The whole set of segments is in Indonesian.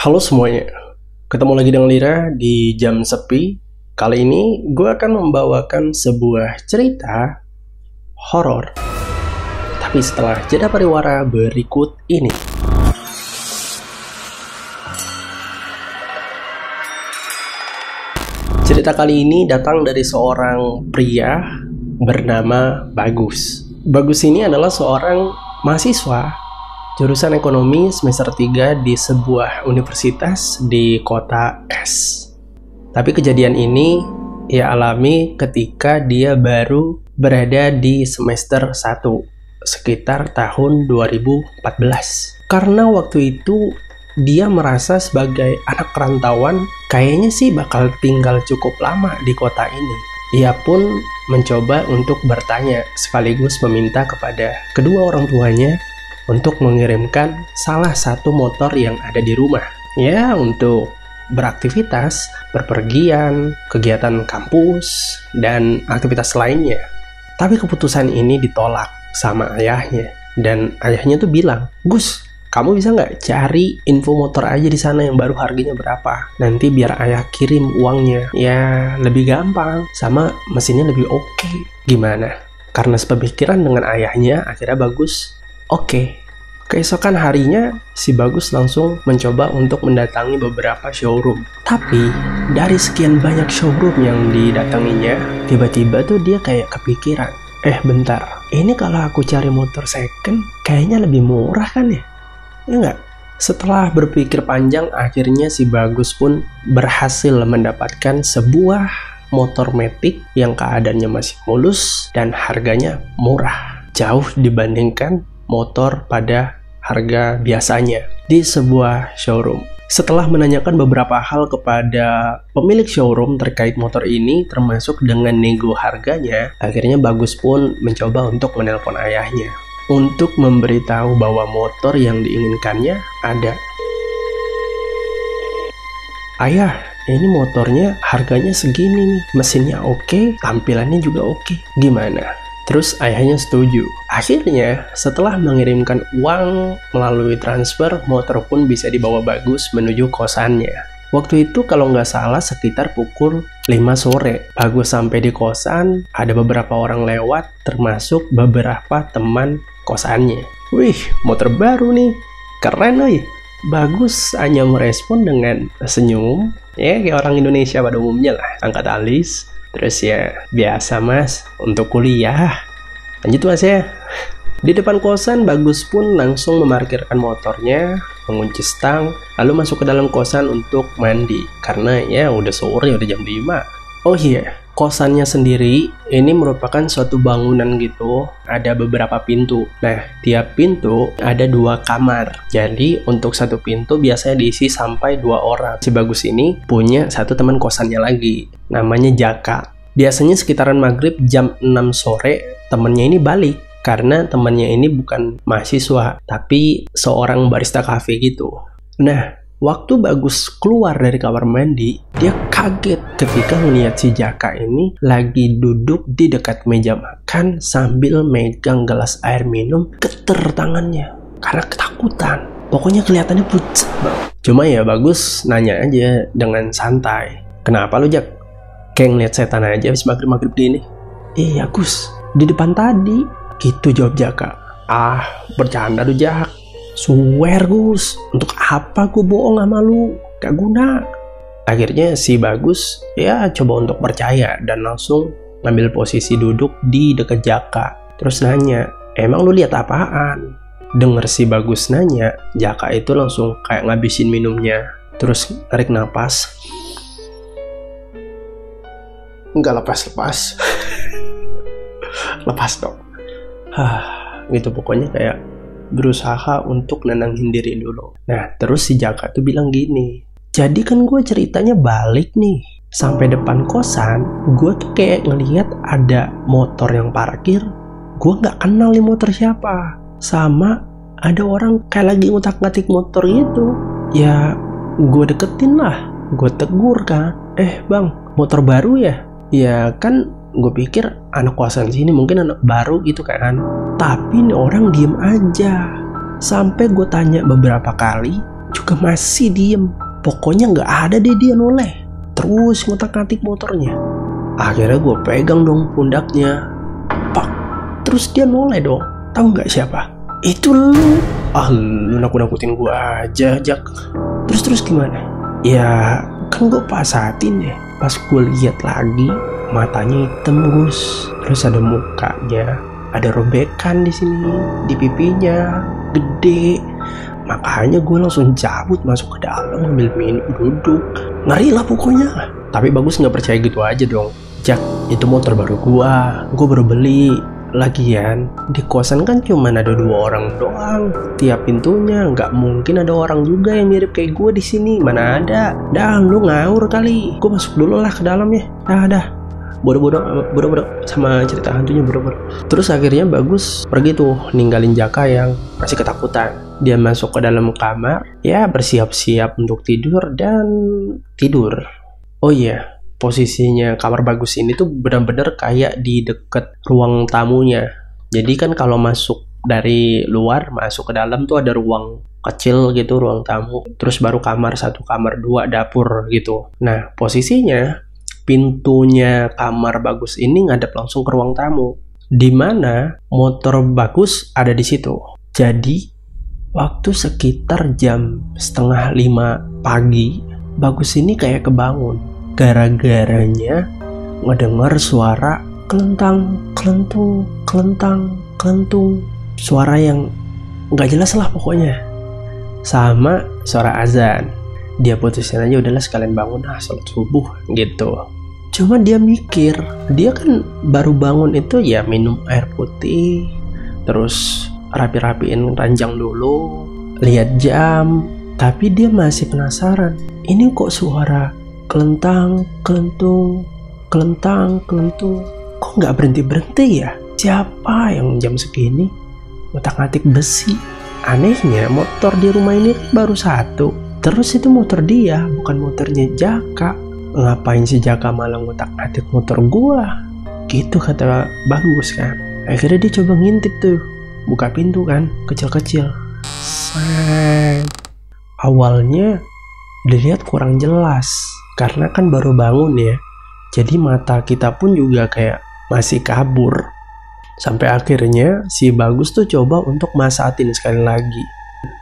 Halo semuanya, ketemu lagi dengan Lira di Jam Sepi. Kali ini gue akan membawakan sebuah cerita horor. Tapi setelah jeda pariwara berikut ini. Cerita kali ini datang dari seorang pria bernama Bagus. Bagus ini adalah seorang mahasiswa jurusan ekonomi semester 3 di sebuah universitas di kota S. Tapi kejadian ini ia alami ketika dia baru berada di semester 1, sekitar tahun 2014. Karena waktu itu dia merasa sebagai anak perantauan, kayaknya sih bakal tinggal cukup lama di kota ini. Ia pun mencoba untuk bertanya sekaligus meminta kepada kedua orang tuanya untuk mengirimkan salah satu motor yang ada di rumah. Ya, untuk beraktivitas, berpergian, kegiatan kampus, dan aktivitas lainnya. Tapi keputusan ini ditolak sama ayahnya. Dan ayahnya tuh bilang, "Gus, kamu bisa nggak cari info motor aja di sana yang baru harganya berapa? Nanti biar ayah kirim uangnya. Ya, lebih gampang. Sama mesinnya lebih oke. Gimana?" Karena sepemikiran dengan ayahnya, akhirnya Bagus oke. Keesokan harinya, si Bagus langsung mencoba untuk mendatangi beberapa showroom. Tapi, dari sekian banyak showroom yang didatanginya, tiba-tiba tuh dia kayak kepikiran, bentar, ini kalau aku cari motor second, kayaknya lebih murah kan ya? Ya nggak? Setelah berpikir panjang, akhirnya si Bagus pun berhasil mendapatkan sebuah motor matic yang keadaannya masih mulus dan harganya murah. Jauh dibandingkan motor pada harga biasanya di sebuah showroom. Setelah menanyakan beberapa hal kepada pemilik showroom terkait motor ini, termasuk dengan nego harganya, akhirnya Bagus pun mencoba untuk menelpon ayahnya untuk memberitahu bahwa motor yang diinginkannya ada. "Ayah, ini motornya harganya segini nih, mesinnya oke, tampilannya juga oke. Gimana?" Terus ayahnya setuju. Akhirnya, setelah mengirimkan uang melalui transfer, motor pun bisa dibawa Bagus menuju kosannya. Waktu itu kalau nggak salah sekitar pukul 5 sore. Bagus sampai di kosan, ada beberapa orang lewat, termasuk beberapa teman kosannya. "Wih, motor baru nih. Keren nih." Bagus hanya merespon dengan senyum. Ya, kayak orang Indonesia pada umumnya lah. Angkat alis. Terus ya, biasa mas, untuk kuliah. Lanjut mas ya. Di depan kosan, Bagus pun langsung memarkirkan motornya, mengunci stang, lalu masuk ke dalam kosan untuk mandi. Karena ya udah sore, udah jam 5. Oh iya, kosannya sendiri ini merupakan suatu bangunan gitu, ada beberapa pintu. Nah, tiap pintu ada 2 kamar. Jadi untuk satu pintu biasanya diisi sampai 2 orang. Si Bagus ini punya satu teman kosannya lagi, namanya Jaka. Biasanya sekitaran maghrib jam 6 sore temennya ini balik, karena temennya ini bukan mahasiswa, tapi seorang barista cafe gitu. Nah, waktu Bagus keluar dari kamar mandi, dia kaget ketika melihat si Jaka ini lagi duduk di dekat meja makan sambil megang gelas air minum, geter tangannya karena ketakutan. Pokoknya kelihatannya pucat banget. Cuma ya Bagus nanya aja dengan santai, "Kenapa lu Jak? Kayak ngeliat setan aja habis maghrib-maghrib gini." "Iya Gus, di depan tadi." Gitu jawab Jaka. "Ah, bercanda lu Jak. Swear Gus, untuk apa gue bohong sama lu? Gak guna." Akhirnya si Bagus ya coba untuk percaya dan langsung ngambil posisi duduk di dekat Jaka. Terus nanya, "Emang lu lihat apaan?" Dengar si Bagus nanya, Jaka itu langsung kayak ngabisin minumnya. Terus tarik napas. Nggak lepas-lepas. Lepas dong. Gitu pokoknya kayak berusaha untuk nenangin diri dulu. Nah, terus si Jaka tuh bilang gini, "Jadi kan gue ceritanya balik nih. Sampai depan kosan, gue tuh kayak ngelihat ada motor yang parkir. Gue nggak kenal nih motor siapa. Sama ada orang kayak lagi ngutak-ngatik motor gitu. Ya, gue deketin lah. Gue tegur kan. Bang, motor baru ya?" Ya kan gue pikir anak kosan sini mungkin anak baru gitu kan. Tapi ini orang diem aja. Sampai gue tanya beberapa kali, juga masih diem. Pokoknya nggak ada deh dia noleh. Terus ngotak-ngatik motornya. Akhirnya gue pegang dong pundaknya. Pak. Terus dia noleh dong. Tahu nggak siapa? Itu lu. Lu nakut-nakutin gue aja, Jak. Terus gimana? Ya kan gue pasatin ya. Pas gue lihat lagi, matanya hitam, Gus. Terus ada mukanya, ada robekan di sini, di pipinya, gede. Makanya gue langsung cabut masuk ke dalam, ambil minum, duduk. Ngeri lah pokoknya. Tapi Bagus nggak percaya gitu aja dong. Jak, itu motor baru gue baru beli. Lagian di kosan kan cuma ada 2 orang doang tiap pintunya, nggak mungkin ada orang juga yang mirip kayak gue di sini, mana ada. Dah, lu ngawur kali. Gue masuk dulu lah ke dalam ya. Dah. Bodoh sama cerita hantunya, bodoh. Terus akhirnya Bagus pergi tuh ninggalin Jaka yang masih ketakutan. Dia masuk ke dalam kamar, ya bersiap-siap untuk tidur dan tidur. Oh iya, posisinya kamar Bagus ini tuh benar-benar kayak di deket ruang tamunya. Jadi kan kalau masuk dari luar, masuk ke dalam tuh ada ruang kecil gitu, ruang tamu. Terus baru kamar 1, kamar 2, dapur gitu. Nah, posisinya pintunya kamar Bagus ini ngadep langsung ke ruang tamu, di mana motor Bagus ada di situ. Jadi waktu sekitar jam 4:30 pagi, Bagus ini kayak kebangun gara-garanya ngedengar suara kelentang, kelentung, suara yang nggak jelas lah pokoknya, sama suara azan. Dia putusin aja, udahlah sekalian bangun sholat subuh gitu. Cuma dia mikir, dia kan baru bangun itu ya minum air putih, terus rapi-rapiin ranjang dulu, lihat jam. Tapi dia masih penasaran, ini kok suara kelentang, kelentung, kok nggak berhenti ya? Siapa yang jam segini ngotak-ngatik besi? Anehnya motor di rumah ini baru 1. Terus itu motor dia, bukan motornya Jaka. Ngapain si Jaka malah ngotak-ngatik motor gua? Gitu kata Bagus kan. Akhirnya dia coba ngintip tuh, buka pintu kan, kecil-kecil. Awalnya dilihat kurang jelas, karena kan baru bangun ya. Jadi mata kita pun juga kayak masih kabur. Sampai akhirnya si Bagus tuh coba untuk masatin sekali lagi.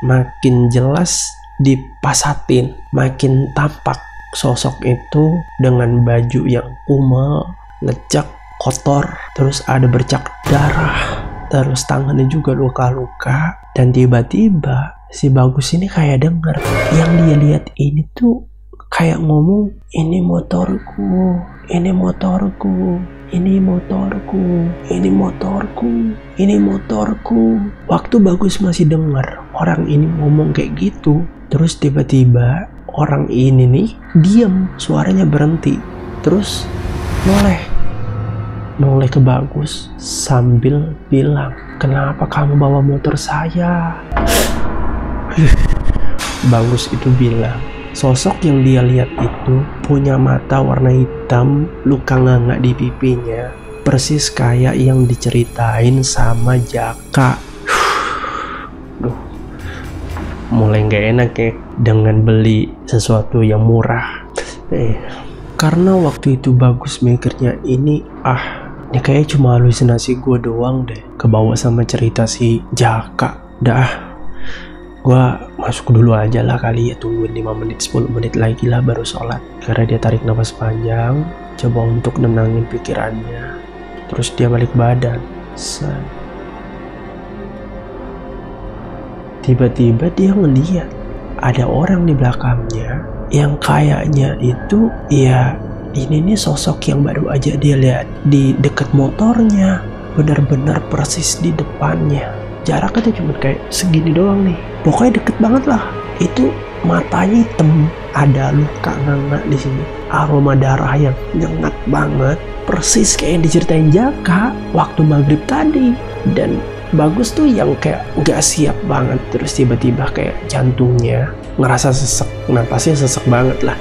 Makin jelas dipasatin, makin tampak sosok itu dengan baju yang kumal, lecek, kotor, terus ada bercak darah, terus tangannya juga luka-luka. Dan tiba-tiba si Bagus ini kayak denger yang dia lihat ini tuh kayak ngomong, ini motorku, ini motorku, ini motorku, ini motorku, ini motorku. Waktu Bagus masih denger orang ini ngomong kayak gitu, terus tiba-tiba orang ini nih diam, suaranya berhenti, terus noleh ke Bagus sambil bilang, kenapa kamu bawa motor saya? Bagus itu bilang, sosok yang dia lihat itu punya mata warna hitam, luka nganga di pipinya, persis kayak yang diceritain sama Jaka. Mulai nggak enak ya dengan beli sesuatu yang murah. Karena waktu itu Bagus mikirnya ini kayaknya cuma halusinasi gue doang deh, kebawa sama cerita si Jaka. Gue masuk dulu aja lah kali ya, tungguin 5 menit 10 menit lagi lah baru sholat. Karena dia tarik nafas panjang, coba untuk nenangin pikirannya. Terus dia balik badan. Tiba-tiba dia ngeliat ada orang di belakangnya yang kayaknya itu ya ini nih sosok yang baru aja dia lihat di dekat motornya, benar-benar persis di depannya. Jaraknya tuh cuma kayak segini doang nih, pokoknya deket banget lah. Itu matanya hitam, ada luka nganga di sini, aroma darah yang nyengat banget, persis kayak yang diceritain Jaka waktu maghrib tadi. Dan Bagus tuh yang kayak gak siap banget, terus tiba-tiba kayak jantungnya ngerasa sesek, napasnya sesek banget lah.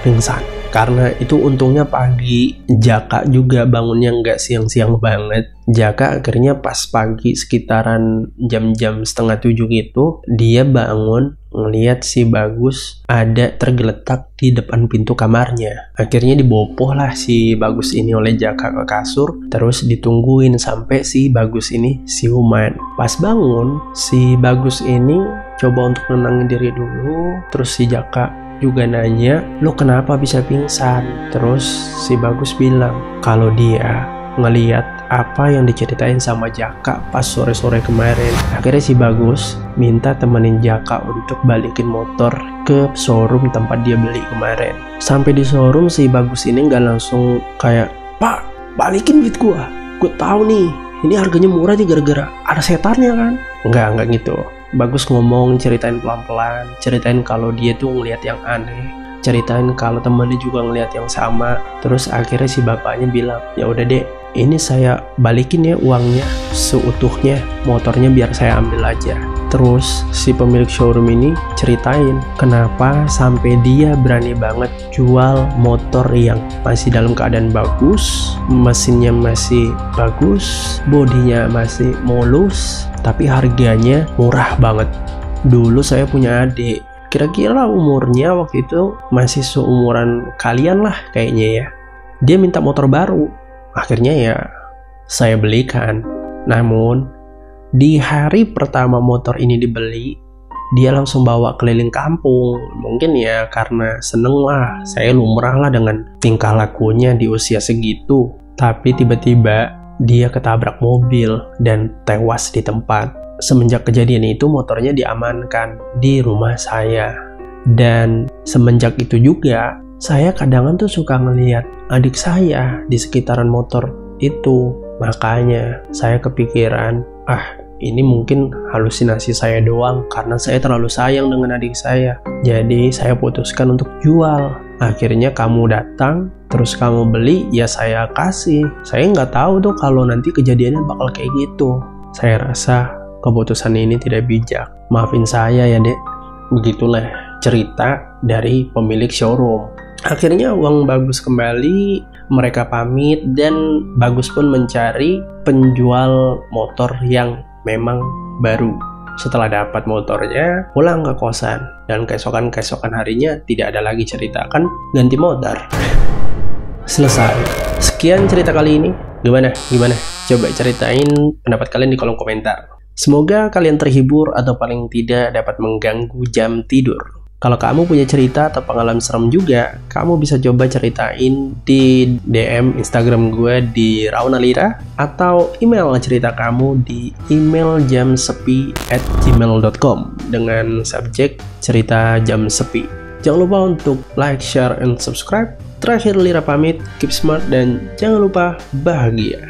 Pingsan Karena itu untungnya pagi, Jaka juga bangunnya nggak siang-siang banget. Jaka akhirnya pas pagi sekitaran jam-jam 6:30 gitu, dia bangun ngeliat si Bagus ada tergeletak di depan pintu kamarnya. Akhirnya dibopoh lah si Bagus ini oleh Jaka ke kasur, terus ditungguin sampai si Bagus ini siuman. Pas bangun, si Bagus ini coba untuk nenangin diri dulu, terus si Jaka juga nanya, "Lo kenapa bisa pingsan?" Terus si Bagus bilang kalau dia ngeliat apa yang diceritain sama Jaka pas sore-sore kemarin. Akhirnya si Bagus minta temenin Jaka untuk balikin motor ke showroom tempat dia beli kemarin. Sampai di showroom si Bagus ini nggak langsung kayak, "Pak, balikin duit gua tahu nih ini harganya murah nih gara-gara ada setannya kan." Nggak gitu. Bagus ngomong, ceritain pelan-pelan, ceritain kalau dia tuh ngeliat yang aneh, ceritain kalau temennya juga ngeliat yang sama. Terus akhirnya si bapaknya bilang, "Ya udah dek, ini saya balikin ya uangnya seutuhnya, motornya biar saya ambil aja." Terus si pemilik showroom ini ceritain kenapa sampai dia berani banget jual motor yang masih dalam keadaan bagus, mesinnya masih bagus, bodinya masih mulus, tapi harganya murah banget. Dulu saya punya adik, kira-kira umurnya waktu itu masih seumuran kalian lah kayaknya ya. Dia minta motor baru, akhirnya ya saya belikan. Namun di hari pertama motor ini dibeli, dia langsung bawa keliling kampung. Mungkin ya karena seneng lah, saya lumrah lah dengan tingkah lakunya di usia segitu. Tapi tiba-tiba dia ketabrak mobil dan tewas di tempat. Semenjak kejadian itu motornya diamankan di rumah saya. Dan semenjak itu juga saya kadang tuh suka ngelihat adik saya di sekitaran motor itu. Makanya saya kepikiran, ini mungkin halusinasi saya doang karena saya terlalu sayang dengan adik saya. Jadi saya putuskan untuk jual. Akhirnya kamu datang, terus kamu beli, ya saya kasih. Saya nggak tahu tuh kalau nanti kejadiannya bakal kayak gitu. Saya rasa keputusan ini tidak bijak. Maafin saya ya dek. Begitulah cerita dari pemilik showroom. Akhirnya uang Bagus kembali, mereka pamit, dan Bagus pun mencari penjual motor yang memang baru. Setelah dapat motornya, pulang ke kosan, dan keesokan harinya tidak ada lagi cerita, kan ganti motor. Selesai. Sekian cerita kali ini. Gimana? Coba ceritain pendapat kalian di kolom komentar. Semoga kalian terhibur atau paling tidak dapat mengganggu jam tidur. Kalau kamu punya cerita atau pengalaman serem juga, kamu bisa coba ceritain di DM Instagram gue di Raunalira, atau email cerita kamu di email jamsepi@gmail.com dengan subjek cerita jam sepi. Jangan lupa untuk like, share, and subscribe. Terakhir Lira pamit, keep smart, dan jangan lupa bahagia.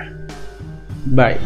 Bye.